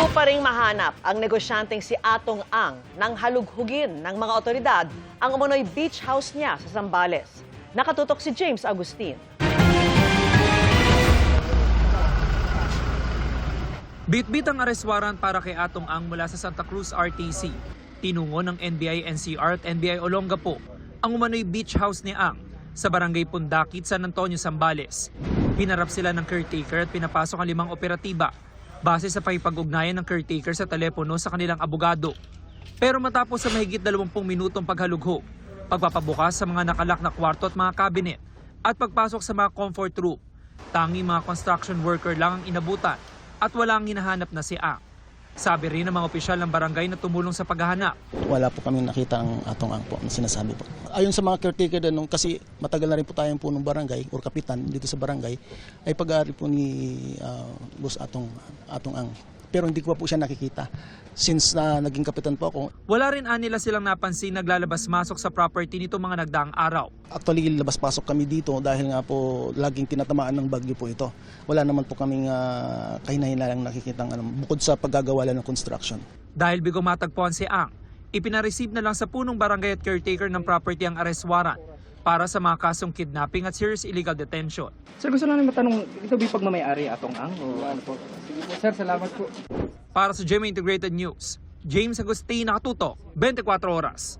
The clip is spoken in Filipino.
Clue pa ring mahanap ang negosyanteng si Atong Ang nang halughugin ng mga otoridad ang umunoy beach house niya sa Zambales. Nakatutok si James Agustin. Bitbit ang arrest warrant para kay Atong Ang mula sa Santa Cruz RTC. Tinungo ng NBI NCR at NBI Olongapo ang umano'y beach house ni Ang sa barangay Pundakit, San Antonio, Zambales. Pinarap sila ng caretaker at pinapasok ang 5 operatiba base sa pakipag-ugnayan ng caretaker sa telepono sa kanilang abogado. Pero matapos sa mahigit 20 minutong paghalughog, pagpapabukas sa mga nakalak na kwarto at mga cabinet at pagpasok sa mga comfort room, tanging mga construction worker lang ang inabutan at walang hinahanap na si Ang. Sabi rin ng mga opisyal ng barangay na tumulong sa paghahanap. Wala po kami nakita ang Atong Ang po na sinasabi po. Ayon sa mga caretaker din, kasi matagal na rin po tayong punong barangay or kapitan dito sa barangay, ay pag-aari po ni Boss Atong Ang. Pero hindi ko pa po siya nakikita since naging kapitan po ako. Wala rin nila silang napansin naglalabas-masok sa property nito mga nagdaang araw. Actually, labas-pasok kami dito dahil nga po laging tinatamaan ng bagyo po ito. Wala naman po kaming kahinahilalang nakikitang bukod sa paggagawa ng construction. Dahil bigong matagpuan si Ang, ipinareceive na lang sa punong barangay at caretaker ng property ang arrest warrant para sa mga kasong kidnapping at serious illegal detention. Sir, gusto namin matanong, ito ba pagmamayari Atong Ang o ano po? Sige po, sir, salamat po. Para sa GMA Integrated News, James Agustin, nakatutok, 24 oras.